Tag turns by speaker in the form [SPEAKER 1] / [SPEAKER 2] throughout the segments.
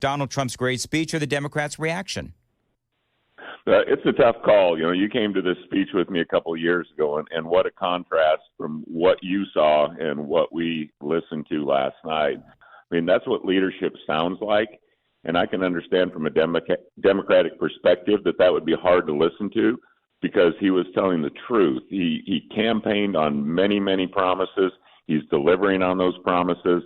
[SPEAKER 1] Donald Trump's great speech or the Democrats' reaction?
[SPEAKER 2] It's a tough call. You know, you came to this speech with me a couple of years ago, and what a contrast from what you saw and what we listened to last night. I mean, that's what leadership sounds like, and I can understand from a Democratic perspective that would be hard to listen to because he was telling the truth. He campaigned on many, many promises. He's delivering on those promises,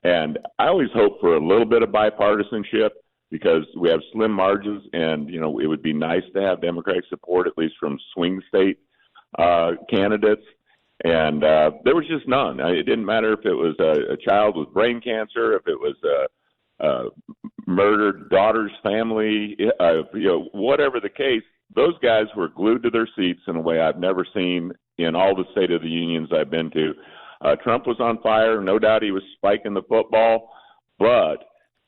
[SPEAKER 2] and I always hope for a little bit of bipartisanship, because we have slim margins, and, you know, it would be nice to have Democratic support, at least from swing state candidates. And there was just none. It didn't matter if it was a child with brain cancer, if it was a murdered daughter's family, whatever the case, those guys were glued to their seats in a way I've never seen in all the State of the Unions I've been to. Trump was on fire. No doubt he was spiking the football, but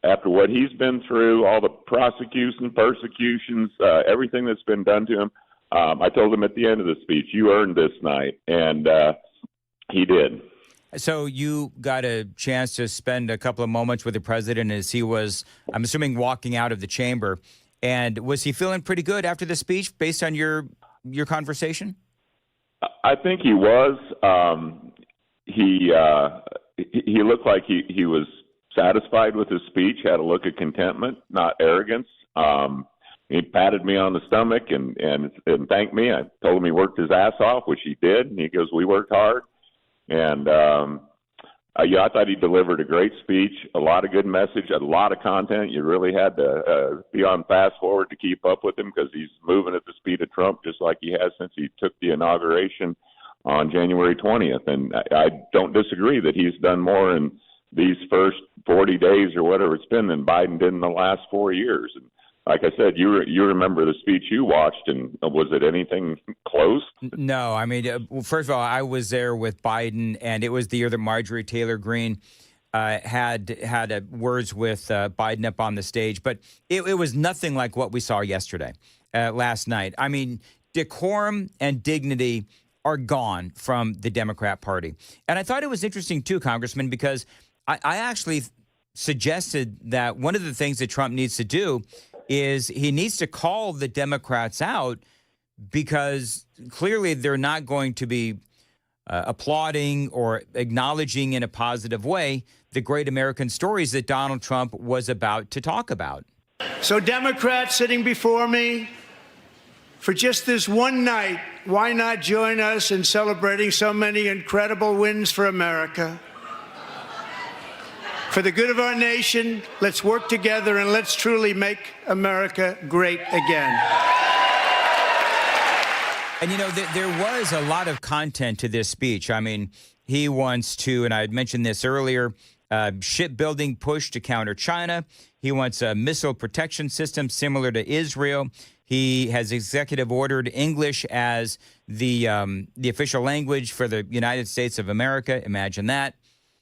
[SPEAKER 2] after what he's been through, all the prosecutions, persecutions, everything that's been done to him, I told him at the end of the speech, you earned this night, and he did.
[SPEAKER 1] So you got a chance to spend a couple of moments with the president as he was, I'm assuming, walking out of the chamber. And was he feeling pretty good after the speech based on your conversation?
[SPEAKER 2] I think he was. He looked like he was satisfied with his speech, had a look of contentment, not arrogance. He patted me on the stomach and thanked me. I told him he worked his ass off, which he did. And he goes, we worked hard. And I thought he delivered a great speech, a lot of good message, a lot of content. You really had to be on fast forward to keep up with him because he's moving at the speed of Trump, just like he has since he took the inauguration on January 20th. And I don't disagree that he's done more in these first 40 days or whatever it's been than Biden did in the last 4 years. And like I said, you remember the speech you watched, and was it anything close?
[SPEAKER 1] No, I mean, first of all, I was there with Biden, and it was the year that Marjorie Taylor Greene had words with Biden up on the stage, but it was nothing like what we saw yesterday, last night. I mean, decorum and dignity are gone from the Democrat Party. And I thought it was interesting, too, Congressman, because I actually suggested that one of the things that Trump needs to do is he needs to call the Democrats out, because clearly they're not going to be applauding or acknowledging in a positive way the great American stories that Donald Trump was about to talk about.
[SPEAKER 3] So Democrats sitting before me, for just this one night, why not join us in celebrating so many incredible wins for America? For the good of our nation, let's work together and let's truly make America great again.
[SPEAKER 1] And, you know, there was a lot of content to this speech. I mean, he wants to, and I had mentioned this earlier, shipbuilding push to counter China. He wants a missile protection system similar to Israel. He has executive ordered English as the official language for the United States of America. Imagine that.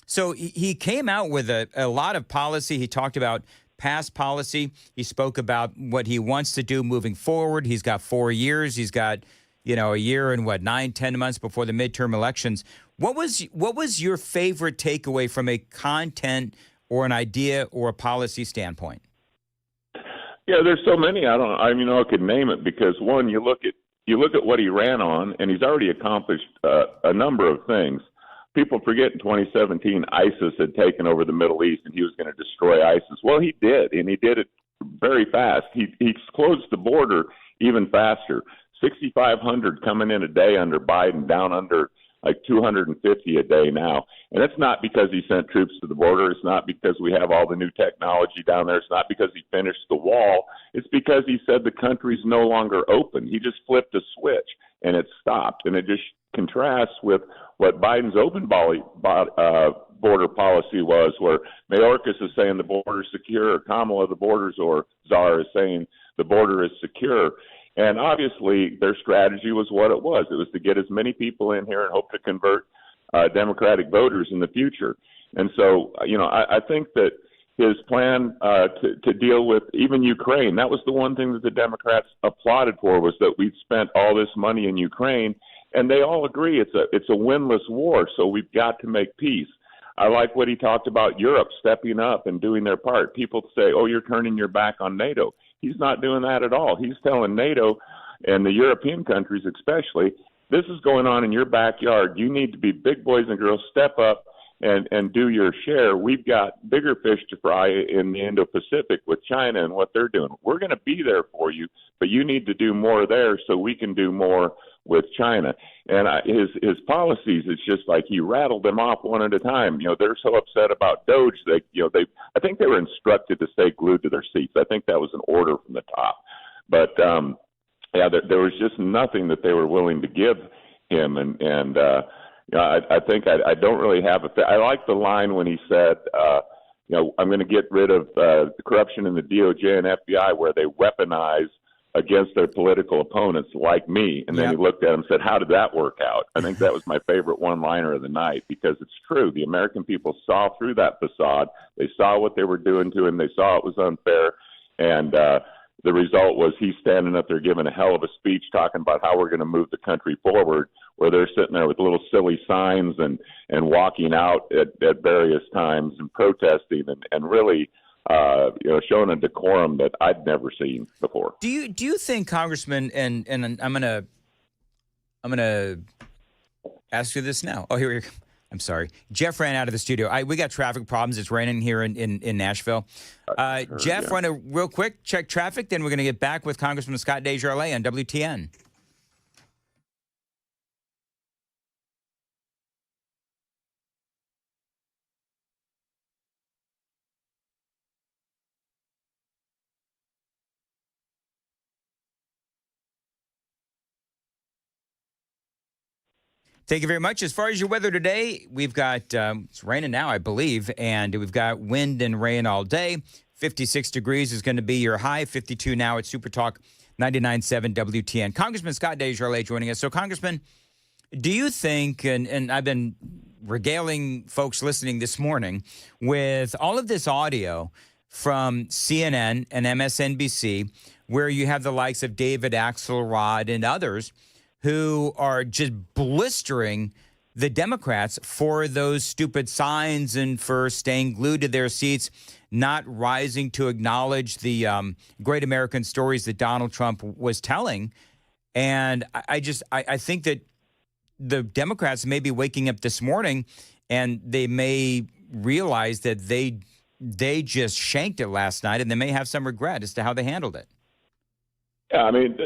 [SPEAKER 1] So he came out with a lot of policy. He talked about past policy. He spoke about what he wants to do moving forward. He's got 4 years. He's got, you know, a year and 9-10 months before the midterm elections. What was your favorite takeaway from a content or an idea or a policy standpoint?
[SPEAKER 2] Yeah, there's so many. I could name it, because one, you look at what he ran on, and he's already accomplished a number of things. People forget in 2017 ISIS had taken over the Middle East and he was going to destroy ISIS. Well, he did, and he did it very fast. He closed the border even faster. 6,500 coming in a day under Biden, down under like 250 a day now. And it's not because he sent troops to the border. It's not because we have all the new technology down there. It's not because he finished the wall. It's because he said the country's no longer open. He just flipped a switch and it stopped. And it just contrasts with what Biden's open border policy was, where Mayorkas is saying the border is secure, or Kamala, the borders or czar, is saying the border is secure. And obviously their strategy was what it was. It was to get as many people in here and hope to convert Democratic voters in the future. And so, I think that his plan to deal with even Ukraine, that was the one thing that the Democrats applauded for, was that we'd spent all this money in Ukraine, and they all agree it's a winless war, so we've got to make peace. I like what he talked about Europe stepping up and doing their part. People say, oh, you're turning your back on NATO. He's not doing that at all. He's telling NATO and the European countries especially, this is going on in your backyard. You need to be big boys and girls, step up and do your share. We've got bigger fish to fry in the Indo-Pacific with China and what they're doing. We're going to be there for you, but you need to do more there so we can do more with China. And his policies, it's just like he rattled them off one at a time. They're so upset about Doge that, I think they were instructed to stay glued to their seats. I think that was an order from the top. But, there was just nothing that they were willing to give him. I think I don't really have I like the line when he said, I'm going to get rid of the corruption in the DOJ and FBI where they weaponize against their political opponents like me. And then he looked at him and said, how did that work out? I think that was my favorite one-liner of the night because it's true. The American people saw through that facade. They saw what they were doing to him. They saw it was unfair. And the result was he's standing up there giving a hell of a speech talking about how we're going to move the country forward, where they're sitting there with little silly signs and walking out at various times and protesting and really showing a decorum that I'd never seen before.
[SPEAKER 1] Do you think, Congressman, and I'm gonna ask you this now. Oh, here. I'm sorry. Jeff ran out of the studio. We got traffic problems. It's raining here in Nashville. Jeff, run a real quick check traffic. Then we're going to get back with Congressman Scott DesJarlais on WTN. Thank you very much. As far as your weather today, we've got, it's raining now, I believe, and we've got wind and rain all day. 56 degrees is going to be your high, 52 now at Super Talk 99.7 WTN. Congressman Scott DesJarlais joining us. So, Congressman, do you think, and I've been regaling folks listening this morning with all of this audio from CNN and MSNBC, where you have the likes of David Axelrod and others who are just blistering the Democrats for those stupid signs and for staying glued to their seats, not rising to acknowledge the great American stories that Donald Trump was telling. And I think that the Democrats may be waking up this morning and they may realize that they just shanked it last night and they may have some regret as to how they handled it.
[SPEAKER 2] Yeah, I mean,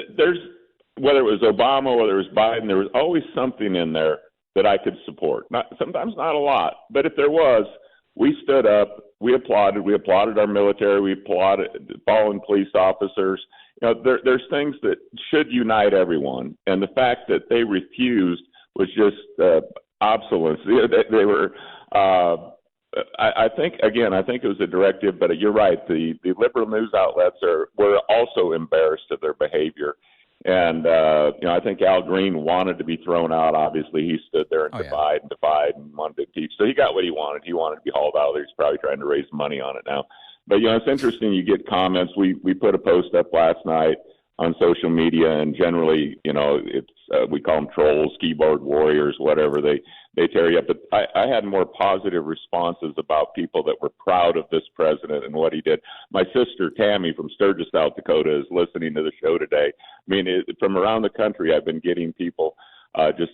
[SPEAKER 2] whether it was Obama, whether it was Biden, there was always something in there that I could support. Sometimes not a lot, but if there was, we stood up, we applauded our military, we applauded fallen police officers. There's things that should unite everyone, and the fact that they refused was just obsolescence. They were. I think it was a directive, but you're right. The liberal news outlets were also embarrassed of their behavior. And, I think Al Green wanted to be thrown out. Obviously, he stood there and defied and wanted to teach. So he got what he wanted. He wanted to be hauled out of there. He's probably trying to raise money on it now. But, it's interesting. You get comments. We put a post up last night on social media, and generally, it's we call them trolls, keyboard warriors, whatever. They tear you up. But I had more positive responses about people that were proud of this president and what he did. My sister, Tammy, from Sturgis, South Dakota, is listening to the show today. I mean, from around the country, I've been getting people just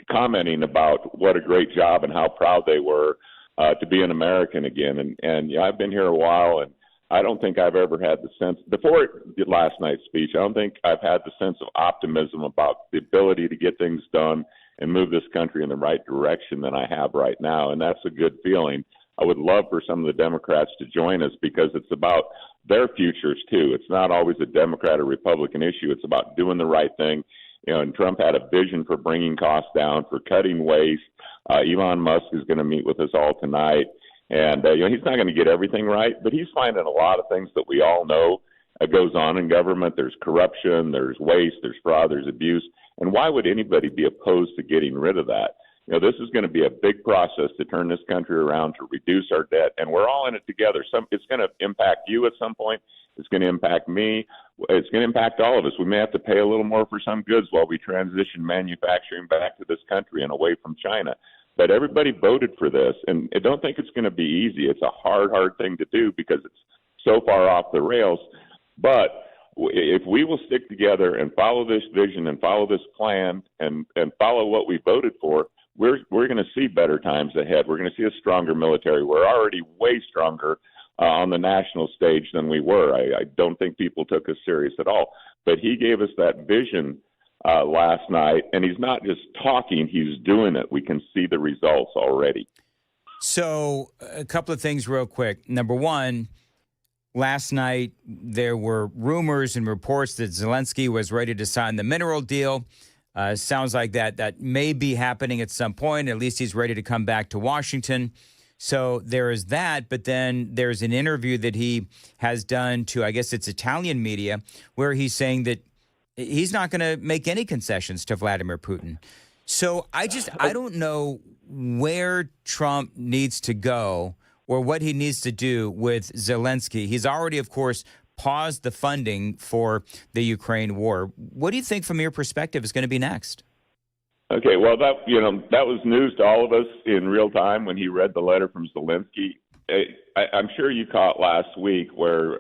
[SPEAKER 2] commenting about what a great job and how proud they were to be an American again. And I've been here a while, and I don't think I've ever had the sense, before last night's speech, I don't think I've had the sense of optimism about the ability to get things done and move this country in the right direction than I have right now. And that's a good feeling. I would love for some of the Democrats to join us because it's about their futures too. It's not always a Democrat or Republican issue. It's about doing the right thing. And Trump had a vision for bringing costs down, for cutting waste. Elon Musk is going to meet with us all tonight. And, he's not going to get everything right, but he's finding a lot of things that we all know goes on in government. There's corruption, there's waste, there's fraud, there's abuse. And why would anybody be opposed to getting rid of that? This is going to be a big process to turn this country around, to reduce our debt, and we're all in it together. It's going to impact you at some point. It's going to impact me. It's going to impact all of us. We may have to pay a little more for some goods while we transition manufacturing back to this country and away from China. But everybody voted for this, and I don't think it's going to be easy. It's a hard thing to do because it's so far off the rails. But if we will stick together and follow this vision and follow this plan and follow what we voted for, we're going to see better times ahead. We're going to see a stronger military. We're already way stronger on the national stage than we were. I don't think people took us serious at all. But he gave us that vision last night, and he's not just talking, he's doing it. We can see the results already.
[SPEAKER 1] So a couple of things real quick. Number one, last night there were rumors and reports that Zelensky was ready to sign the mineral deal. Sounds like that may be happening at some point. At least he's ready to come back to Washington. So there is that, but then there's an interview that he has done to, I guess it's Italian media, where he's saying that he's not going to make any concessions to Vladimir Putin. So I don't know where Trump needs to go or what he needs to do with Zelensky. He's already, of course, paused the funding for the Ukraine war. What do you think from your perspective is going to be next?
[SPEAKER 2] Okay, well, that was news to all of us in real time when he read the letter from Zelensky. I'm sure you caught last week where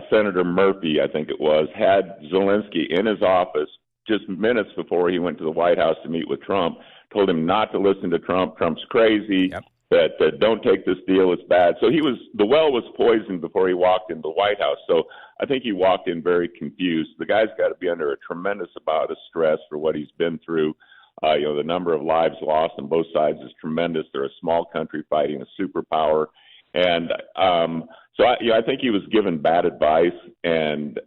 [SPEAKER 2] Senator Murphy, I think it was, had Zelensky in his office just minutes before he went to the White House to meet with Trump, told him not to listen to Trump. Trump's crazy. Yep. That don't take this deal, it's bad. So the well was poisoned before he walked into the White House. So I think he walked in very confused. The guy's got to be under a tremendous amount of stress for what he's been through. The number of lives lost on both sides is tremendous. They're a small country fighting a superpower. And so I think he was given bad advice. And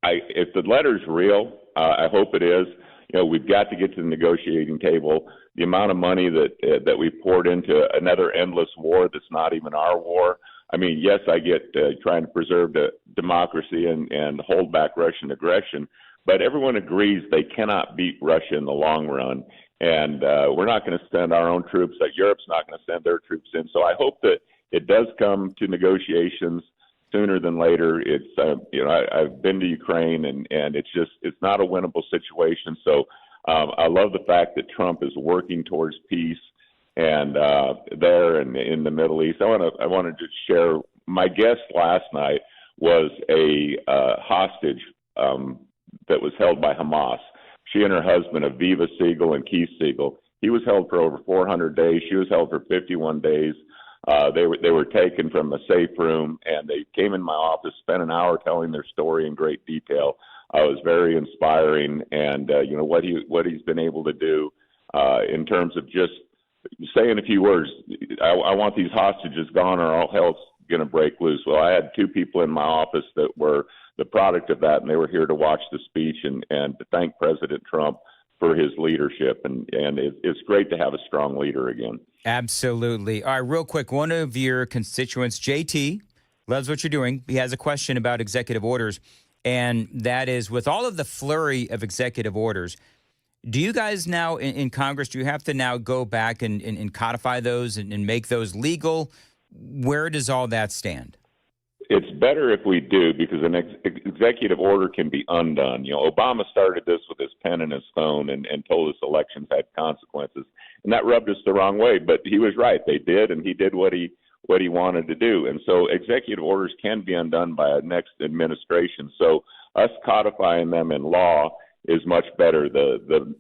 [SPEAKER 2] if the letter's real, I hope it is. We've got to get to the negotiating table. The amount of money that we poured into another endless war that's not even our war. I mean, yes, I get trying to preserve the democracy and hold back Russian aggression, but everyone agrees they cannot beat Russia in the long run. And we're not going to send our own troops. Europe's not going to send their troops in. So I hope that it does come to negotiations sooner than later. It's I've been to Ukraine and it's not a winnable situation. So I love the fact that Trump is working towards peace and there and in the Middle East. I wanted to share my guest last night was a hostage that was held by Hamas. She and her husband, Aviva Siegel and Keith Siegel, he was held for over 400 days. She was held for 51 days. They were taken from a safe room, and they came in my office, spent an hour telling their story in great detail. It was very inspiring, and what he's been able to do in terms of just saying a few words. I want these hostages gone, or all hell's going to break loose. Well, I had two people in my office that were the product of that, and they were here to watch the speech and to thank President Trump for his leadership, and it's great to have a strong leader again.
[SPEAKER 1] Absolutely. All right, real quick, one of your constituents, JT, loves what you're doing. He has a question about executive orders, and that is, with all of the flurry of executive orders, do you guys now in Congress, do you have to now go back and codify those and make those legal? Where does all that stand?
[SPEAKER 2] It's better if we do, because an executive order can be undone. Obama started this with his pen and his phone and told us elections had consequences, and that rubbed us the wrong way. But he was right; they did, and he did what he wanted to do. And so, executive orders can be undone by a next administration. So, us codifying them in law is much better. The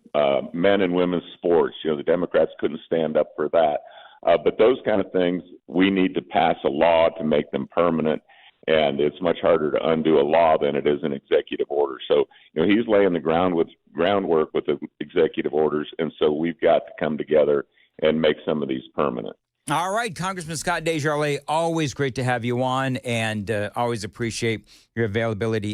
[SPEAKER 2] men and women's sports, the Democrats couldn't stand up for that. But those kind of things, we need to pass a law to make them permanent. And it's much harder to undo a law than it is an executive order. So, he's laying the groundwork with the executive orders, and so we've got to come together and make some of these permanent.
[SPEAKER 1] All right, Congressman Scott DesJarlais, always great to have you on, and always appreciate your availability.